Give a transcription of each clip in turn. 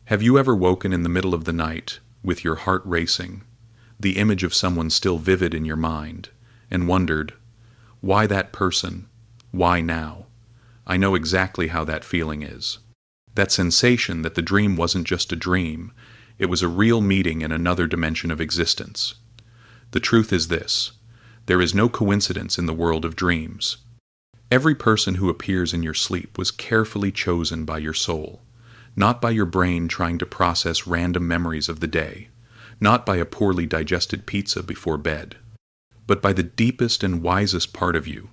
Have you ever woken in the middle of the night with your heart racing, the image of someone still vivid in your mind, and wondered, why that person? Why now? I know exactly how that feeling is. That sensation that the dream wasn't just a dream, it was a real meeting in another dimension of existence. The truth is this: there is no coincidence in the world of dreams. Every person who appears in your sleep was carefully chosen by your soul, not by your brain trying to process random memories of the day, not by a poorly digested pizza before bed, but by the deepest and wisest part of you,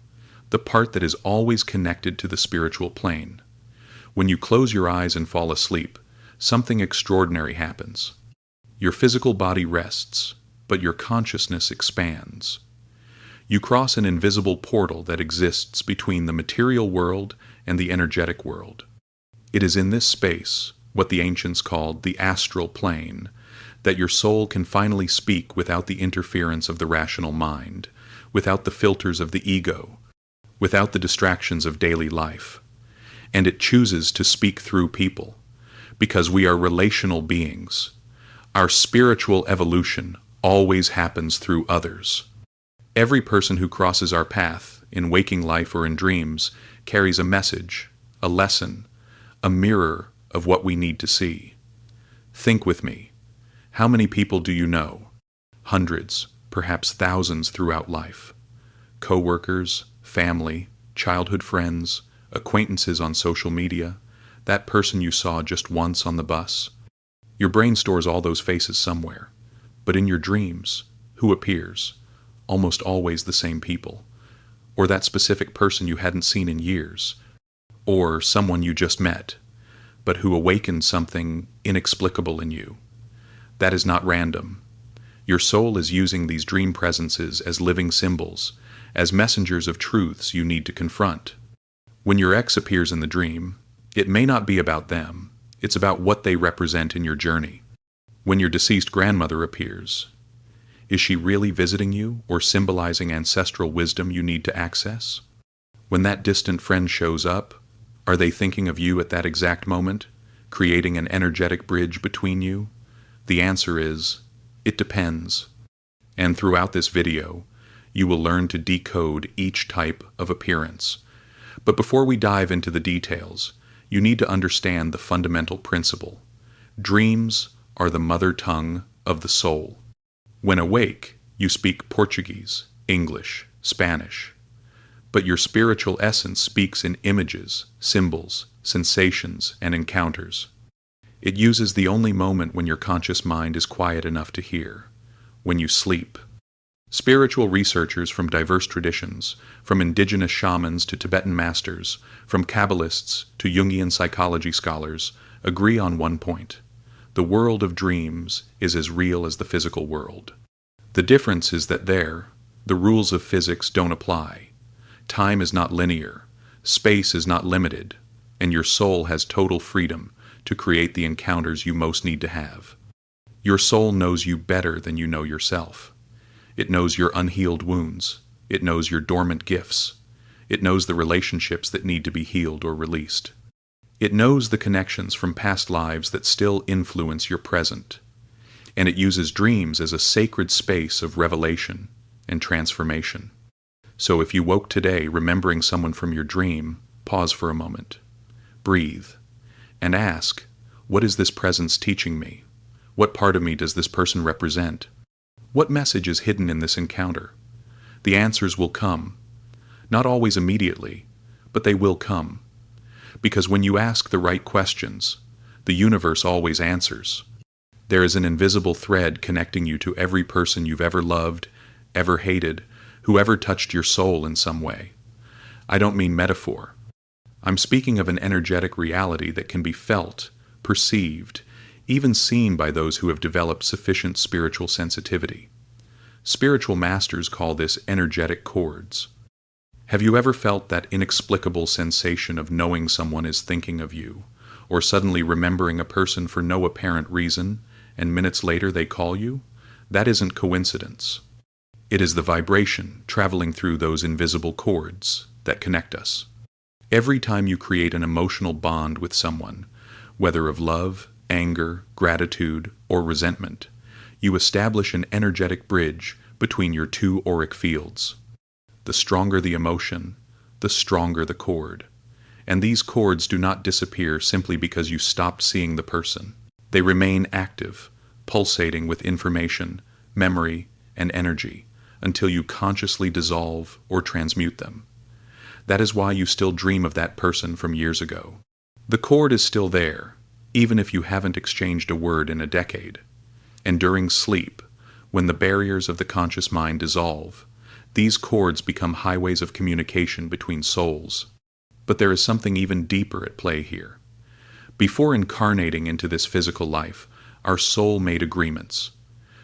the part that is always connected to the spiritual plane. When you close your eyes and fall asleep, something extraordinary happens. Your physical body rests, but your consciousness expands. You cross an invisible portal that exists between the material world and the energetic world. It is in this space, what the ancients called the astral plane, that your soul can finally speak without the interference of the rational mind, without the filters of the ego, without the distractions of daily life. And it chooses to speak through people, because we are relational beings. Our spiritual evolution always happens through others. Every person who crosses our path, in waking life or in dreams, carries a message, a lesson, a mirror of what we need to see. Think with me. How many people do you know? Hundreds, perhaps thousands throughout life. Co-workers, family, childhood friends, acquaintances on social media, that person you saw just once on the bus. Your brain stores all those faces somewhere. But in your dreams, who appears? Almost always the same people. Or that specific person you hadn't seen in years. Or someone you just met, but who awakened something inexplicable in you. That is not random. Your soul is using these dream presences as living symbols, as messengers of truths you need to confront. When your ex appears in the dream, it may not be about them, it's about what they represent in your journey. When your deceased grandmother appears, is she really visiting you or symbolizing ancestral wisdom you need to access? When that distant friend shows up, are they thinking of you at that exact moment, creating an energetic bridge between you? The answer is, it depends. And throughout this video, you will learn to decode each type of appearance. But before we dive into the details, you need to understand the fundamental principle. Dreams are the mother tongue of the soul. When awake, you speak Portuguese, English, Spanish. But your spiritual essence speaks in images, symbols, sensations, and encounters. It uses the only moment when your conscious mind is quiet enough to hear, when you sleep. Spiritual researchers from diverse traditions, from indigenous shamans to Tibetan masters, from Kabbalists to Jungian psychology scholars, agree on one point. The world of dreams is as real as the physical world. The difference is that there, the rules of physics don't apply. Time is not linear, space is not limited, and your soul has total freedom to create the encounters you most need to have. Your soul knows you better than you know yourself. It knows your unhealed wounds. It knows your dormant gifts. It knows the relationships that need to be healed or released. It knows the connections from past lives that still influence your present. And it uses dreams as a sacred space of revelation and transformation. So if you woke today remembering someone from your dream, pause for a moment. Breathe. And ask, what is this presence teaching me? What part of me does this person represent? What message is hidden in this encounter? The answers will come. Not always immediately, but they will come. Because when you ask the right questions, the universe always answers. There is an invisible thread connecting you to every person you've ever loved, ever hated, who ever touched your soul in some way. I don't mean metaphor. I'm speaking of an energetic reality that can be felt, perceived, even seen by those who have developed sufficient spiritual sensitivity. Spiritual masters call this energetic cords. Have you ever felt that inexplicable sensation of knowing someone is thinking of you, or suddenly remembering a person for no apparent reason, and minutes later they call you? That isn't coincidence. It is the vibration traveling through those invisible cords that connect us. Every time you create an emotional bond with someone, whether of love, anger, gratitude, or resentment, you establish an energetic bridge between your two auric fields. The stronger the emotion, the stronger the cord. And these cords do not disappear simply because you stopped seeing the person. They remain active, pulsating with information, memory, and energy until you consciously dissolve or transmute them. That is why you still dream of that person from years ago. The cord is still there, even if you haven't exchanged a word in a decade. And during sleep, when the barriers of the conscious mind dissolve, these cords become highways of communication between souls. But there is something even deeper at play here. Before incarnating into this physical life, our soul made agreements,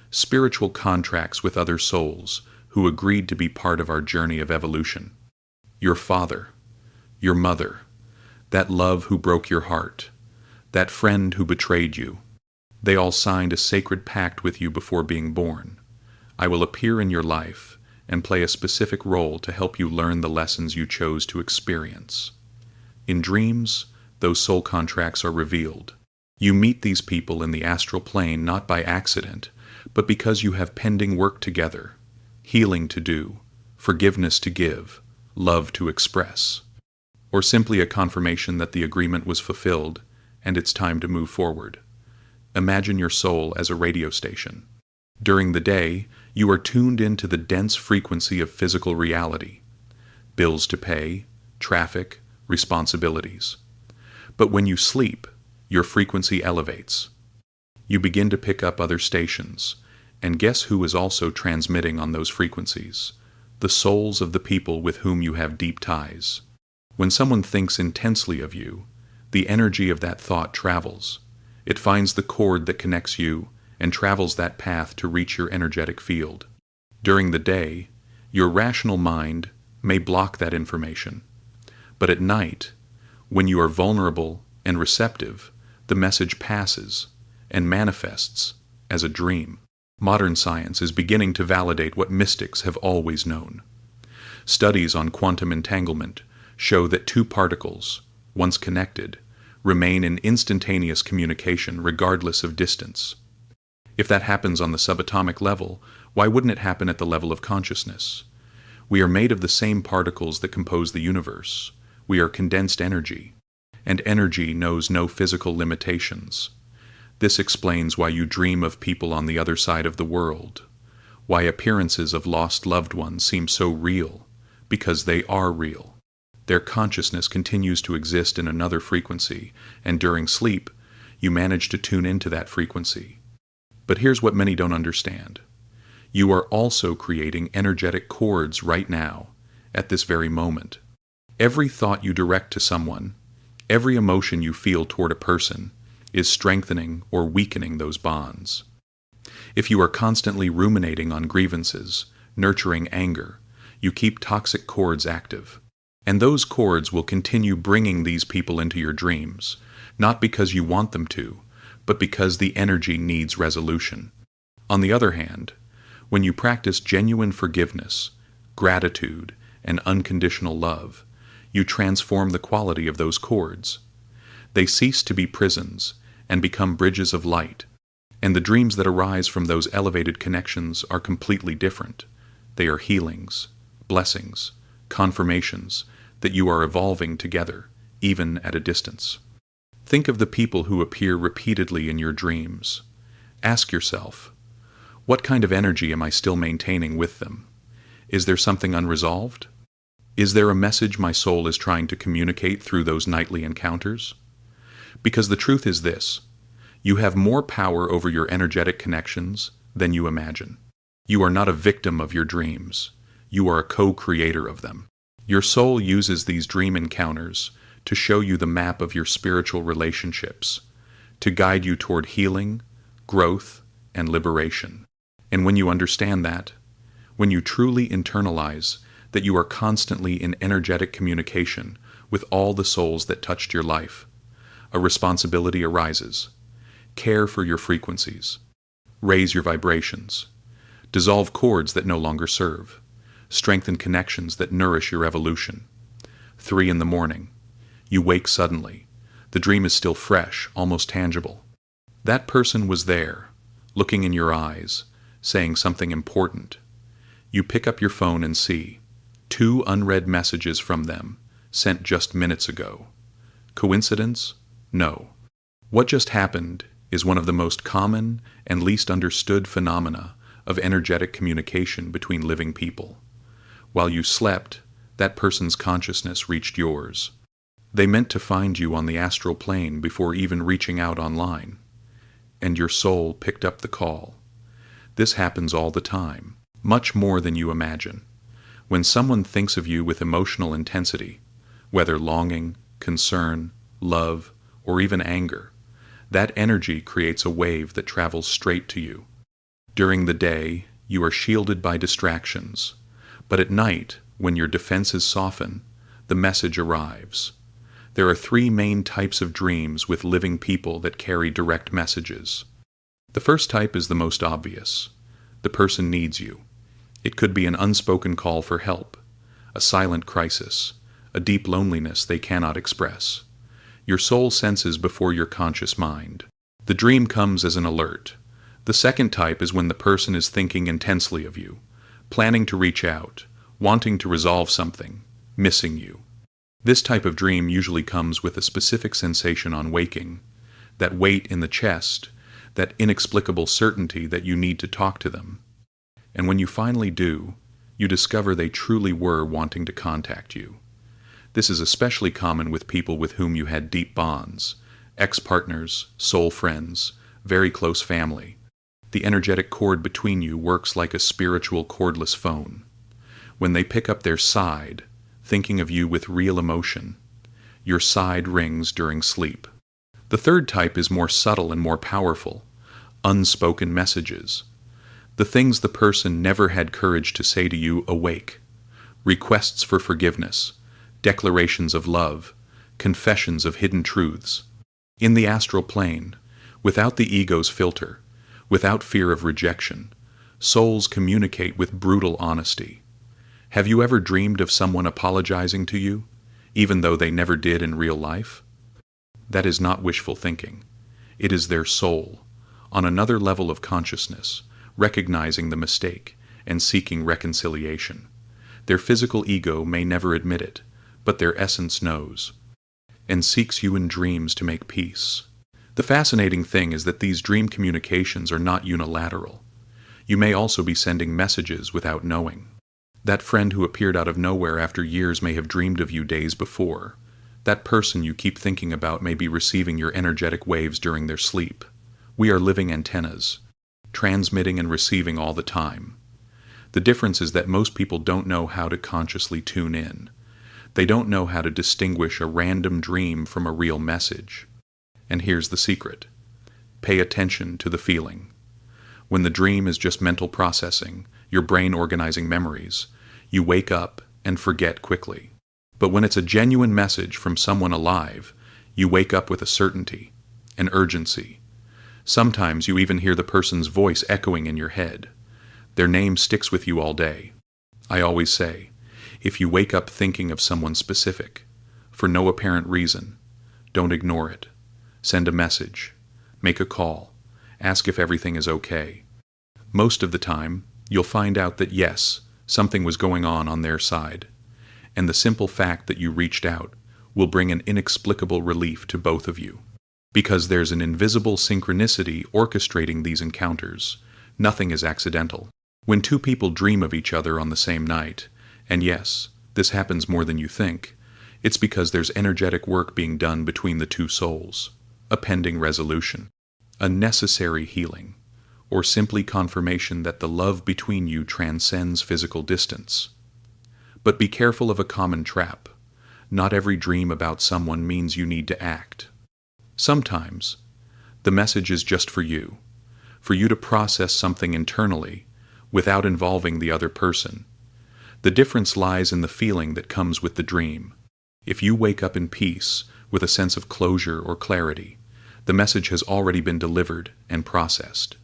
spiritual contracts with other souls who agreed to be part of our journey of evolution. Your father, your mother, that love who broke your heart, that friend who betrayed you, they all signed a sacred pact with you before being born. I will appear in your life and play a specific role to help you learn the lessons you chose to experience. In dreams, those soul contracts are revealed. You meet these people in the astral plane not by accident, but because you have pending work together, healing to do, forgiveness to give, love to express, or simply a confirmation that the agreement was fulfilled and it's time to move forward. Imagine your soul as a radio station. During the day, you are tuned into the dense frequency of physical reality, bills to pay, traffic, responsibilities. But when you sleep, your frequency elevates. You begin to pick up other stations, and guess who is also transmitting on those frequencies? The souls of the people with whom you have deep ties. When someone thinks intensely of you, the energy of that thought travels. It finds the cord that connects you and travels that path to reach your energetic field. During the day, your rational mind may block that information. But at night, when you are vulnerable and receptive, the message passes and manifests as a dream. Modern science is beginning to validate what mystics have always known. Studies on quantum entanglement show that two particles, once connected, remain in instantaneous communication regardless of distance. If that happens on the subatomic level, why wouldn't it happen at the level of consciousness? We are made of the same particles that compose the universe. We are condensed energy, and energy knows no physical limitations. This explains why you dream of people on the other side of the world, why appearances of lost loved ones seem so real, because they are real. Their consciousness continues to exist in another frequency, and during sleep, you manage to tune into that frequency. But here's what many don't understand. You are also creating energetic cords right now, at this very moment. Every thought you direct to someone, every emotion you feel toward a person, is strengthening or weakening those bonds. If you are constantly ruminating on grievances, nurturing anger, you keep toxic cords active. And those cords will continue bringing these people into your dreams, not because you want them to, but because the energy needs resolution. On the other hand, when you practice genuine forgiveness, gratitude, and unconditional love, you transform the quality of those cords. They cease to be prisons and become bridges of light, and the dreams that arise from those elevated connections are completely different. They are healings, blessings, confirmations that you are evolving together, even at a distance. Think of the people who appear repeatedly in your dreams. Ask yourself, what kind of energy am I still maintaining with them? Is there something unresolved? Is there a message my soul is trying to communicate through those nightly encounters? Because the truth is this, you have more power over your energetic connections than you imagine. You are not a victim of your dreams. You are a co-creator of them. Your soul uses these dream encounters to show you the map of your spiritual relationships, to guide you toward healing, growth, and liberation. And when you understand that, when you truly internalize that you are constantly in energetic communication with all the souls that touched your life, a responsibility arises. Care for your frequencies. Raise your vibrations. Dissolve cords that no longer serve. Strengthen connections that nourish your evolution. 3 in the morning. You wake suddenly. The dream is still fresh, almost tangible. That person was there, looking in your eyes, saying something important. You pick up your phone and see 2 unread messages from them, sent just minutes ago. Coincidence? No. What just happened is one of the most common and least understood phenomena of energetic communication between living people. While you slept, that person's consciousness reached yours. They meant to find you on the astral plane before even reaching out online, and your soul picked up the call. This happens all the time, much more than you imagine. When someone thinks of you with emotional intensity, whether longing, concern, love, or even anger, that energy creates a wave that travels straight to you. During the day, you are shielded by distractions, but at night, when your defenses soften, the message arrives. There are 3 main types of dreams with living people that carry direct messages. The first type is the most obvious. The person needs you. It could be an unspoken call for help, a silent crisis, a deep loneliness they cannot express. Your soul senses before your conscious mind. The dream comes as an alert. The second type is when the person is thinking intensely of you, planning to reach out, wanting to resolve something, missing you. This type of dream usually comes with a specific sensation on waking, that weight in the chest, that inexplicable certainty that you need to talk to them. And when you finally do, you discover they truly were wanting to contact you. This is especially common with people with whom you had deep bonds, ex-partners, soul friends, very close family. The energetic cord between you works like a spiritual cordless phone. When they pick up their side, thinking of you with real emotion, your side rings during sleep. The third type is more subtle and more powerful, unspoken messages. The things the person never had courage to say to you awake. Requests for forgiveness, declarations of love, confessions of hidden truths. In the astral plane, without the ego's filter, without fear of rejection, souls communicate with brutal honesty. Have you ever dreamed of someone apologizing to you, even though they never did in real life? That is not wishful thinking. It is their soul, on another level of consciousness, recognizing the mistake and seeking reconciliation. Their physical ego may never admit it, but their essence knows, and seeks you in dreams to make peace. The fascinating thing is that these dream communications are not unilateral. You may also be sending messages without knowing. That friend who appeared out of nowhere after years may have dreamed of you days before. That person you keep thinking about may be receiving your energetic waves during their sleep. We are living antennas, transmitting and receiving all the time. The difference is that most people don't know how to consciously tune in. They don't know how to distinguish a random dream from a real message. And here's the secret. Pay attention to the feeling. When the dream is just mental processing, your brain organizing memories, you wake up and forget quickly. But when it's a genuine message from someone alive, you wake up with a certainty, an urgency. Sometimes you even hear the person's voice echoing in your head. Their name sticks with you all day. I always say, if you wake up thinking of someone specific, for no apparent reason, don't ignore it. Send a message. Make a call. Ask if everything is okay. Most of the time, you'll find out that yes, something was going on their side. And the simple fact that you reached out will bring an inexplicable relief to both of you. Because there's an invisible synchronicity orchestrating these encounters. Nothing is accidental. When 2 people dream of each other on the same night, and yes, this happens more than you think, it's because there's energetic work being done between the 2 souls, a pending resolution, a necessary healing, or simply confirmation that the love between you transcends physical distance. But be careful of a common trap. Not every dream about someone means you need to act. Sometimes, the message is just for you to process something internally without involving the other person. The difference lies in the feeling that comes with the dream. If you wake up in peace, with a sense of closure or clarity, the message has already been delivered and processed.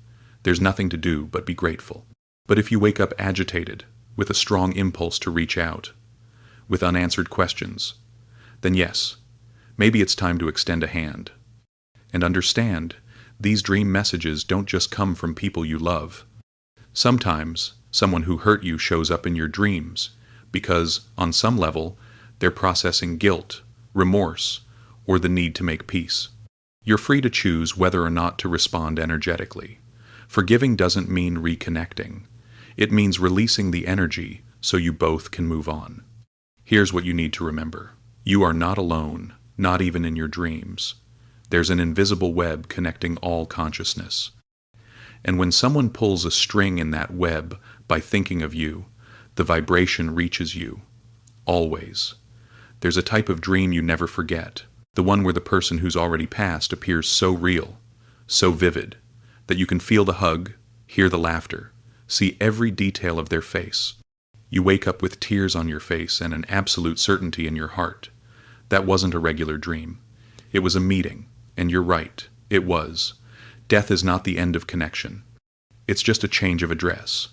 There's nothing to do but be grateful. But if you wake up agitated, with a strong impulse to reach out, with unanswered questions, then yes, maybe it's time to extend a hand. And understand These dream messages don't just come from people you love. Sometimes, someone who hurt you shows up in your dreams because, on some level, they're processing guilt, remorse, or the need to make peace. You're free to choose whether or not to respond energetically. Forgiving doesn't mean reconnecting. It means releasing the energy so you both can move on. Here's what you need to remember. You are not alone, not even in your dreams. There's an invisible web connecting all consciousness. And when someone pulls a string in that web by thinking of you, the vibration reaches you. Always. There's a type of dream you never forget, the one where the person who's already passed appears so real, so vivid, that you can feel the hug, hear the laughter, see every detail of their face. You wake up with tears on your face and an absolute certainty in your heart. That wasn't a regular dream. It was a meeting, and you're right, it was. Death is not the end of connection. It's just a change of address.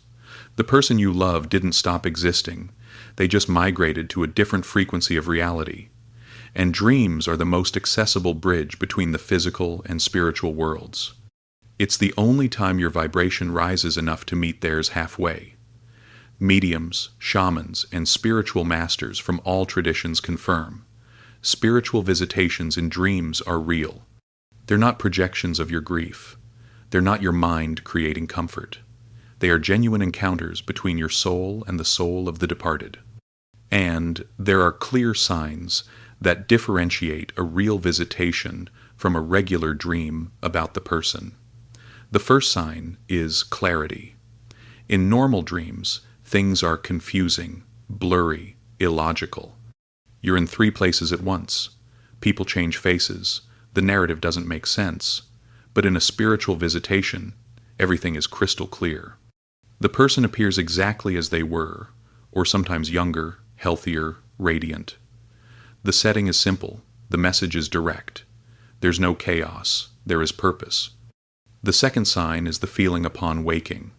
The person you love didn't stop existing. They just migrated to a different frequency of reality. And dreams are the most accessible bridge between the physical and spiritual worlds. It's the only time your vibration rises enough to meet theirs halfway. Mediums, shamans, and spiritual masters from all traditions confirm. Spiritual visitations in dreams are real. They're not projections of your grief. They're not your mind creating comfort. They are genuine encounters between your soul and the soul of the departed. And there are clear signs that differentiate a real visitation from a regular dream about the person. The first sign is clarity. In normal dreams, things are confusing, blurry, illogical. You're in 3 places at once. People change faces. The narrative doesn't make sense. But in a spiritual visitation, everything is crystal clear. The person appears exactly as they were, or sometimes younger, healthier, radiant. The setting is simple. The message is direct. There's no chaos. There is purpose. The second sign is the feeling upon waking.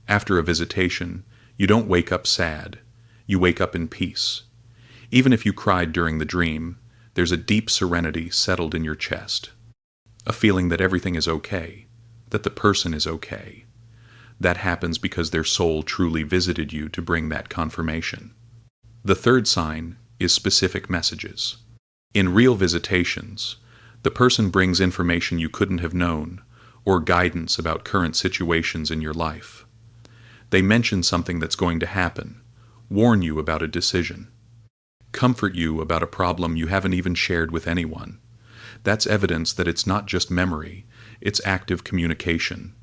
After a visitation, you don't wake up sad. You wake up in peace. Even if you cried during the dream, there's a deep serenity settled in your chest. A feeling that everything is okay, that the person is okay. That happens because their soul truly visited you to bring that confirmation. The third sign is specific messages. In real visitations, the person brings information you couldn't have known, or guidance about current situations in your life. They mention something that's going to happen, warn you about a decision, comfort you about a problem you haven't even shared with anyone. That's evidence that it's not just memory, it's active communication.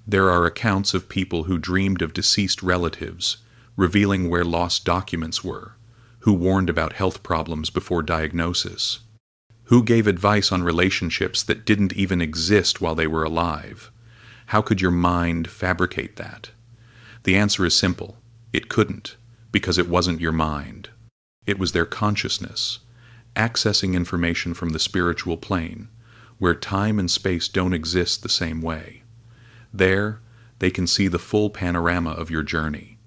There are accounts of people who dreamed of deceased relatives, revealing where lost documents were, who warned about health problems before diagnosis, who gave advice on relationships that didn't even exist while they were alive. How could your mind fabricate that? The answer is simple. It couldn't, because it wasn't your mind. It was their consciousness, accessing information from the spiritual plane, where time and space don't exist the same way. There, they can see the full panorama of your journey.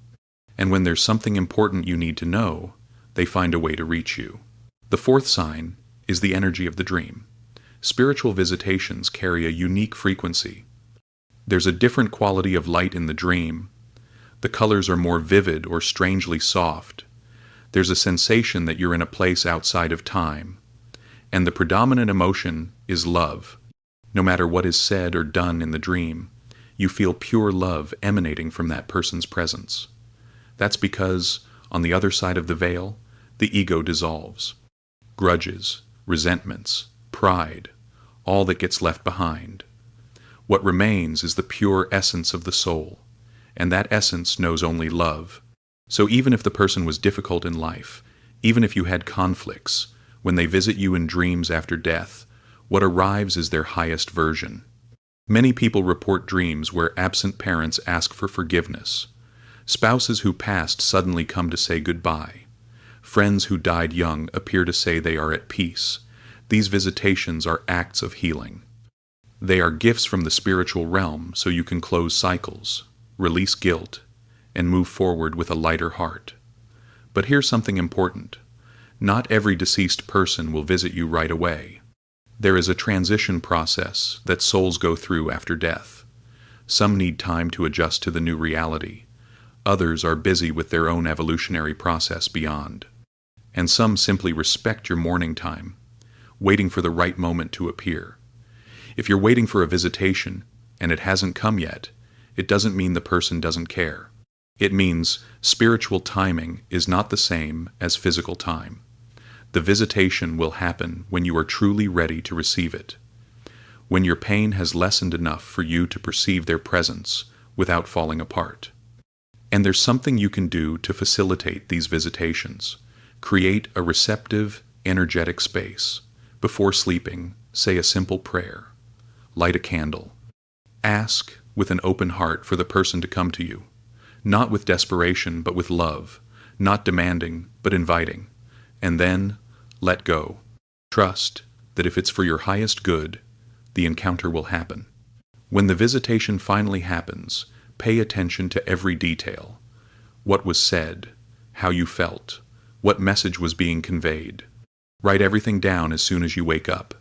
And when there's something important you need to know, they find a way to reach you. The fourth sign is the energy of the dream. Spiritual visitations carry a unique frequency. There's a different quality of light in the dream. The colors are more vivid or strangely soft. There's a sensation that you're in a place outside of time. And the predominant emotion is love. No matter what is said or done in the dream, you feel pure love emanating from that person's presence. That's because, on the other side of the veil, the ego dissolves. Grudges, resentments, pride, all that gets left behind. What remains is the pure essence of the soul, and that essence knows only love. So even if the person was difficult in life, even if you had conflicts, when they visit you in dreams after death, what arrives is their highest version. Many people report dreams where absent parents ask for forgiveness. Spouses who passed suddenly come to say goodbye. Friends who died young appear to say they are at peace. These visitations are acts of healing. They are gifts from the spiritual realm so you can close cycles, release guilt, and move forward with a lighter heart. But here's something important. Not every deceased person will visit you right away. There is a transition process that souls go through after death. Some need time to adjust to the new reality. Others are busy with their own evolutionary process beyond. And some simply respect your mourning time, waiting for the right moment to appear. If you're waiting for a visitation and it hasn't come yet, it doesn't mean the person doesn't care. It means spiritual timing is not the same as physical time. The visitation will happen when you are truly ready to receive it, when your pain has lessened enough for you to perceive their presence without falling apart. And there's something you can do to facilitate these visitations. Create a receptive, energetic space. Before sleeping, say a simple prayer. Light a candle. Ask with an open heart for the person to come to you, not with desperation but with love, not demanding but inviting. And then let go. Trust that if it's for your highest good, the encounter will happen. When the visitation finally happens, pay attention to every detail. What was said, how you felt, what message was being conveyed. Write everything down as soon as you wake up,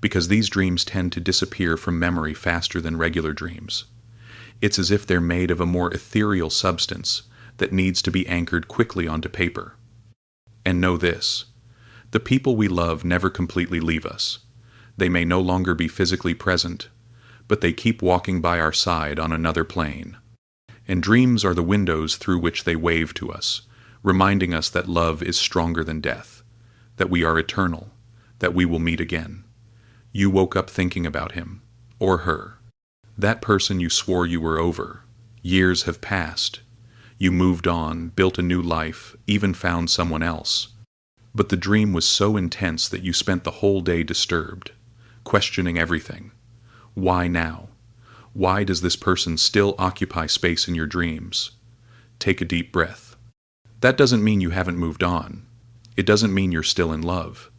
because these dreams tend to disappear from memory faster than regular dreams. It's as if they're made of a more ethereal substance that needs to be anchored quickly onto paper. And know this: the people we love never completely leave us. They may no longer be physically present, but they keep walking by our side on another plane. And dreams are the windows through which they wave to us, reminding us that love is stronger than death, that we are eternal, that we will meet again. You woke up thinking about him, or her. That person you swore you were over. Years have passed. You moved on, built a new life, even found someone else. But the dream was so intense that you spent the whole day disturbed, questioning everything. Why now? Why does this person still occupy space in your dreams? Take a deep breath. That doesn't mean you haven't moved on. It doesn't mean you're still in love.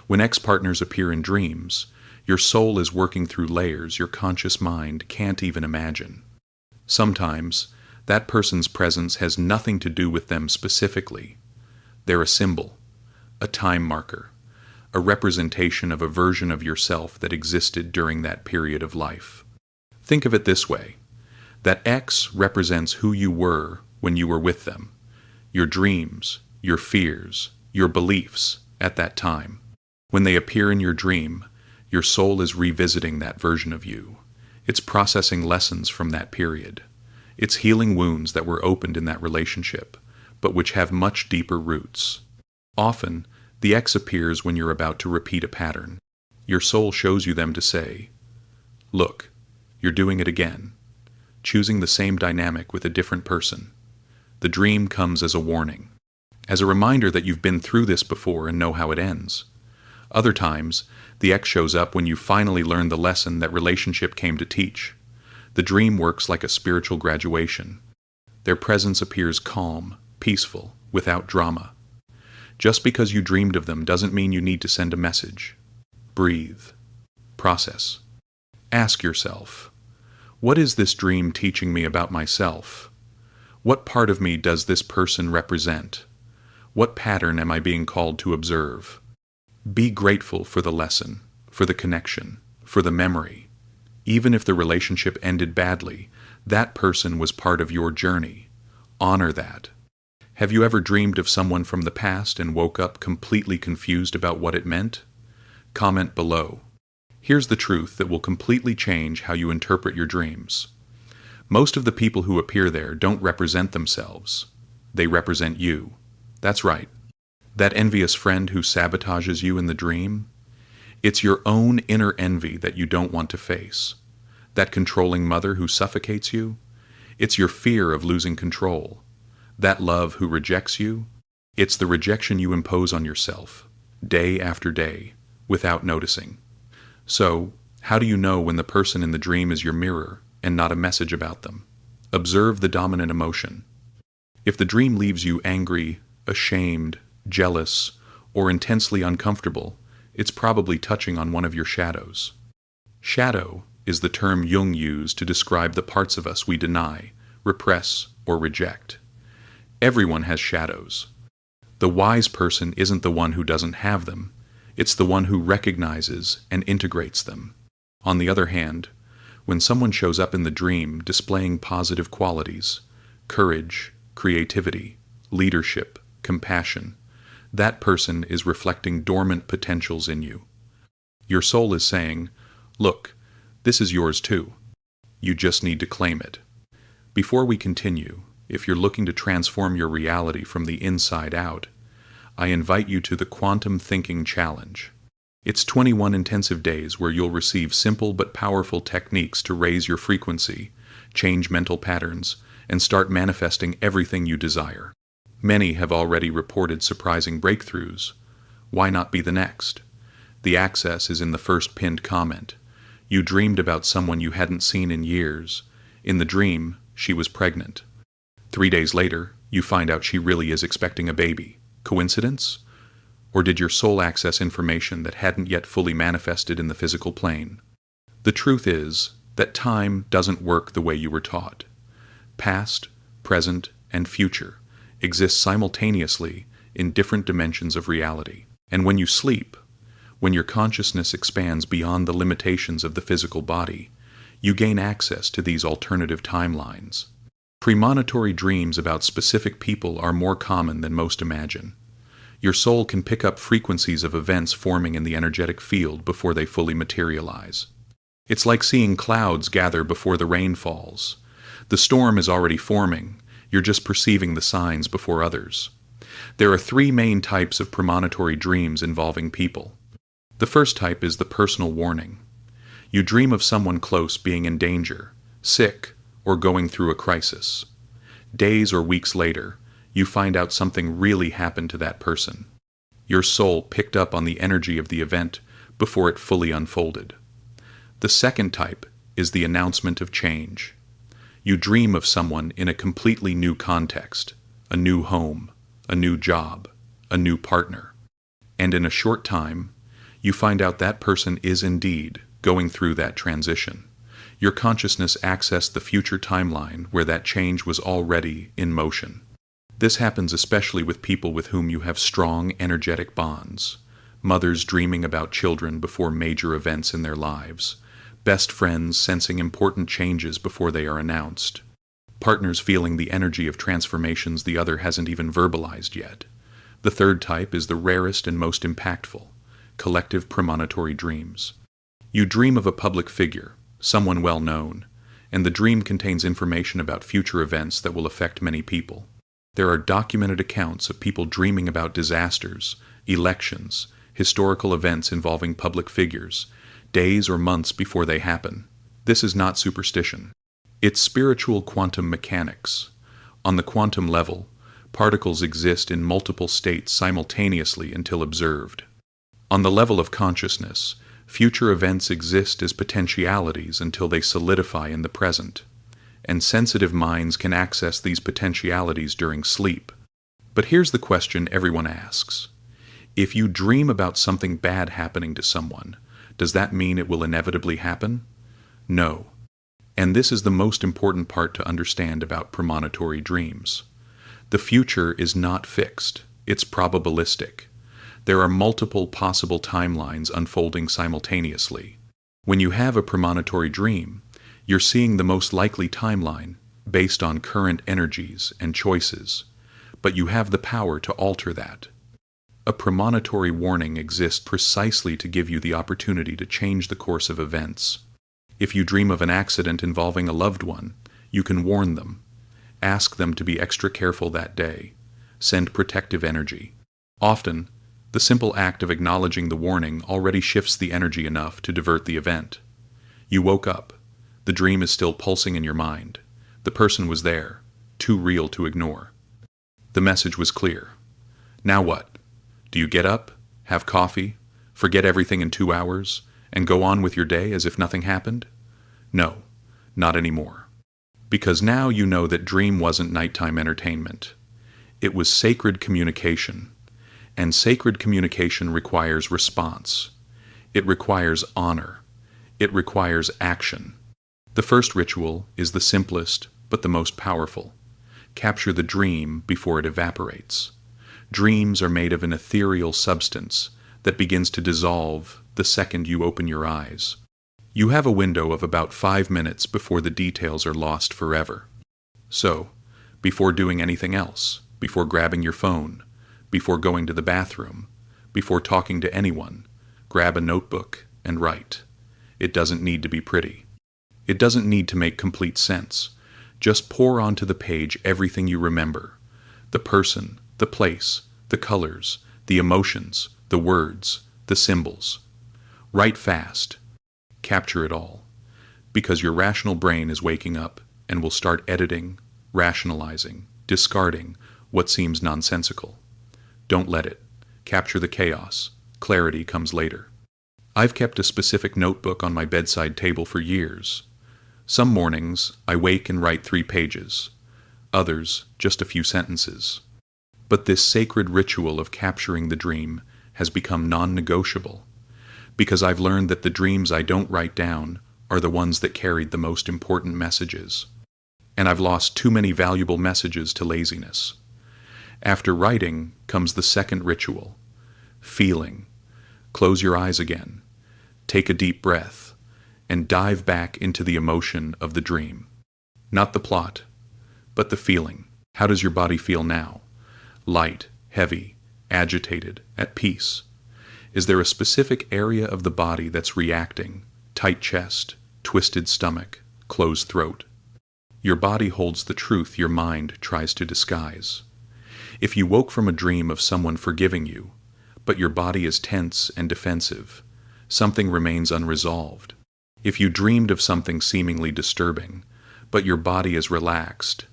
When ex-partners appear in dreams, your soul is working through layers your conscious mind can't even imagine. Sometimes, that person's presence has nothing to do with them specifically. They're a symbol, a time marker, a representation of a version of yourself that existed during that period of life. Think of it this way: that X represents who you were when you were with them, your dreams, your fears, your beliefs at that time. When they appear in your dream, your soul is revisiting that version of you. It's processing lessons from that period. It's healing wounds that were opened in that relationship, but which have much deeper roots. Often, the X appears when you're about to repeat a pattern. Your soul shows you them to say, "Look, you're doing it again," choosing the same dynamic with a different person. The dream comes as a warning, as a reminder that you've been through this before and know how it ends. Other times, the X shows up when you finally learn the lesson that relationship came to teach. The dream works like a spiritual graduation. Their presence appears calm, peaceful, without drama. Just because you dreamed of them doesn't mean you need to send a message. Breathe. Process. Ask yourself, what is this dream teaching me about myself? What part of me does this person represent? What pattern am I being called to observe? Be grateful for the lesson, for the connection, for the memory. Even if the relationship ended badly, that person was part of your journey. Honor that. Have you ever dreamed of someone from the past and woke up completely confused about what it meant? Comment below. Here's the truth that will completely change how you interpret your dreams. Most of the people who appear there don't represent themselves. They represent you. That's right. That envious friend who sabotages you in the dream? It's your own inner envy that you don't want to face. That controlling mother who suffocates you? It's your fear of losing control. That love who rejects you? It's the rejection you impose on yourself, day after day, without noticing. So, how do you know when the person in the dream is your mirror and not a message about them? Observe the dominant emotion. If the dream leaves you angry, ashamed, jealous, or intensely uncomfortable, it's probably touching on one of your shadows. Shadow is the term Jung used to describe the parts of us we deny, repress, or reject. Everyone has shadows. The wise person isn't the one who doesn't have them. It's the one who recognizes and integrates them. On the other hand, when someone shows up in the dream displaying positive qualities, courage, creativity, leadership, compassion, that person is reflecting dormant potentials in you. Your soul is saying, "Look, this is yours too. You just need to claim it." Before we continue, if you're looking to transform your reality from the inside out, I invite you to the Quantum Thinking Challenge. It's 21 intensive days where you'll receive simple but powerful techniques to raise your frequency, change mental patterns, and start manifesting everything you desire. Many have already reported surprising breakthroughs. Why not be the next? The access is in the first pinned comment. You dreamed about someone you hadn't seen in years. In the dream, she was pregnant. 3 days later, you find out she really is expecting a baby. Coincidence? Or did your soul access information that hadn't yet fully manifested in the physical plane? The truth is that time doesn't work the way you were taught. Past, present, and future exist simultaneously in different dimensions of reality. And when you sleep, when your consciousness expands beyond the limitations of the physical body, you gain access to these alternative timelines. Premonitory dreams about specific people are more common than most imagine. Your soul can pick up frequencies of events forming in the energetic field before they fully materialize. It's like seeing clouds gather before the rain falls. The storm is already forming, you're just perceiving the signs before others. There are 3 main types of premonitory dreams involving people. The first type is the personal warning. You dream of someone close being in danger, sick, or going through a crisis. Days or weeks later, you find out something really happened to that person. Your soul picked up on the energy of the event before it fully unfolded. The second type is the announcement of change. You dream of someone in a completely new context, a new home, a new job, a new partner. And in a short time, you find out that person is indeed going through that transition. Your consciousness accessed the future timeline where that change was already in motion. This happens especially with people with whom you have strong, energetic bonds. Mothers dreaming about children before major events in their lives. Best friends sensing important changes before they are announced. Partners feeling the energy of transformations the other hasn't even verbalized yet. The third type is the rarest and most impactful: collective premonitory dreams. You dream of a public figure, someone well known, and the dream contains information about future events that will affect many people. There are documented accounts of people dreaming about disasters, elections, historical events involving public figures, days or months before they happen. This is not superstition. It's spiritual quantum mechanics. On the quantum level, particles exist in multiple states simultaneously until observed. On the level of consciousness, future events exist as potentialities until they solidify in the present. And sensitive minds can access these potentialities during sleep. But here's the question everyone asks. If you dream about something bad happening to someone, does that mean it will inevitably happen? No. And this is the most important part to understand about premonitory dreams. The future is not fixed, it's probabilistic. There are multiple possible timelines unfolding simultaneously. When you have a premonitory dream, you're seeing the most likely timeline based on current energies and choices, but you have the power to alter that. A premonitory warning exists precisely to give you the opportunity to change the course of events. If you dream of an accident involving a loved one, you can warn them. Ask them to be extra careful that day. Send protective energy. Often, the simple act of acknowledging the warning already shifts the energy enough to divert the event. You woke up. The dream is still pulsing in your mind. The person was there, too real to ignore. The message was clear. Now what? Do you get up, have coffee, forget everything in 2 hours, and go on with your day as if nothing happened? No, not anymore. Because now you know that dream wasn't nighttime entertainment. It was sacred communication. And sacred communication requires response. It requires honor. It requires action. The first ritual is the simplest, but the most powerful. Capture the dream before it evaporates. Dreams are made of an ethereal substance that begins to dissolve the second you open your eyes. You have a window of about 5 minutes before the details are lost forever. So, before doing anything else, before grabbing your phone, before going to the bathroom, before talking to anyone, grab a notebook and write. It doesn't need to be pretty. It doesn't need to make complete sense. Just pour onto the page everything you remember. The person, the place, the colors, the emotions, the words, the symbols. Write fast. Capture it all. Because your rational brain is waking up and will start editing, rationalizing, discarding what seems nonsensical. Don't let it. Capture the chaos. Clarity comes later. I've kept a specific notebook on my bedside table for years. Some mornings, I wake and write 3 pages. Others, just a few sentences. But this sacred ritual of capturing the dream has become non-negotiable, because I've learned that the dreams I don't write down are the ones that carried the most important messages. And I've lost too many valuable messages to laziness. After writing comes the second ritual, feeling. Close your eyes again, take a deep breath, and dive back into the emotion of the dream. Not the plot, but the feeling. How does your body feel now? Light, heavy, agitated, at peace? Is there a specific area of the body that's reacting? Tight chest, twisted stomach, closed throat. Your body holds the truth your mind tries to disguise. If you woke from a dream of someone forgiving you, but your body is tense and defensive, something remains unresolved. If you dreamed of something seemingly disturbing, but your body is relaxed,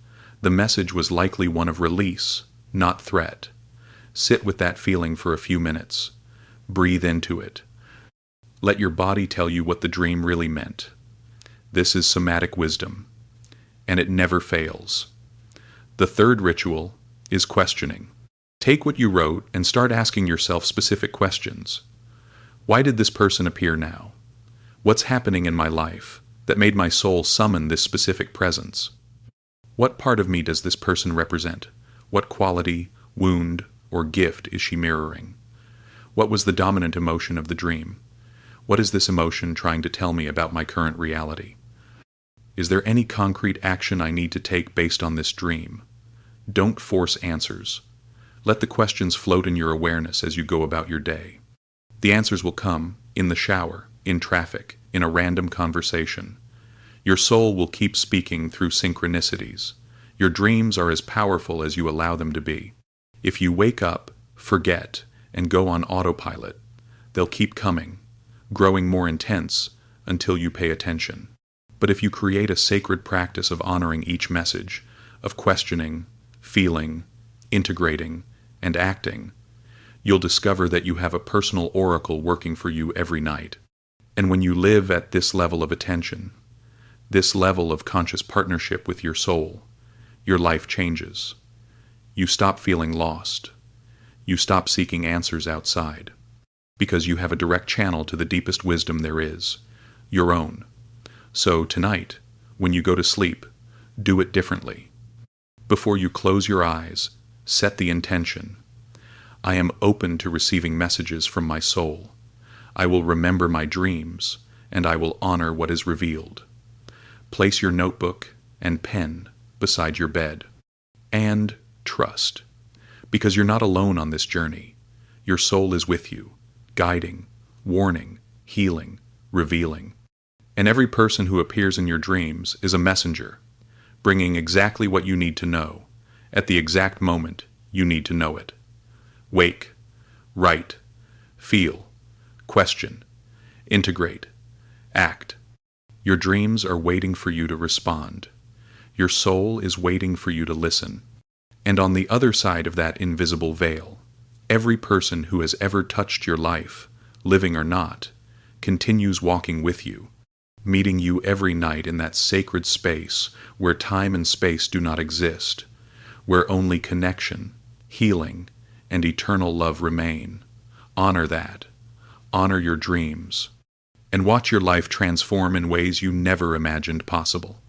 the message was likely one of release, not threat. Sit with that feeling for a few minutes. Breathe into it. Let your body tell you what the dream really meant. This is somatic wisdom, and it never fails. The third ritual is questioning. Take what you wrote and start asking yourself specific questions. Why did this person appear now? What's happening in my life that made my soul summon this specific presence? What part of me does this person represent? What quality, wound, or gift is she mirroring? What was the dominant emotion of the dream? What is this emotion trying to tell me about my current reality? Is there any concrete action I need to take based on this dream? Don't force answers. Let the questions float in your awareness as you go about your day. The answers will come in the shower, in traffic, in a random conversation. Your soul will keep speaking through synchronicities. Your dreams are as powerful as you allow them to be. If you wake up, forget, and go on autopilot, they'll keep coming, growing more intense until you pay attention. But if you create a sacred practice of honoring each message, of questioning, feeling, integrating, and acting, you'll discover that you have a personal oracle working for you every night. And when you live at this level of attention, this level of conscious partnership with your soul, your life changes. You stop feeling lost. You stop seeking answers outside, because you have a direct channel to the deepest wisdom there is, your own. So tonight, when you go to sleep, do it differently. Before you close your eyes, set the intention. I am open to receiving messages from my soul. I will remember my dreams, and I will honor what is revealed. Place your notebook and pen beside your bed. And trust, because you're not alone on this journey. Your soul is with you, guiding, warning, healing, revealing. And every person who appears in your dreams is a messenger, bringing exactly what you need to know, at the exact moment you need to know it. Wake, write, feel, question, integrate, act. Your dreams are waiting for you to respond. Your soul is waiting for you to listen. And on the other side of that invisible veil, every person who has ever touched your life, living or not, continues walking with you, meeting you every night in that sacred space where time and space do not exist, where only connection, healing, and eternal love remain. Honor that. Honor your dreams. And watch your life transform in ways you never imagined possible.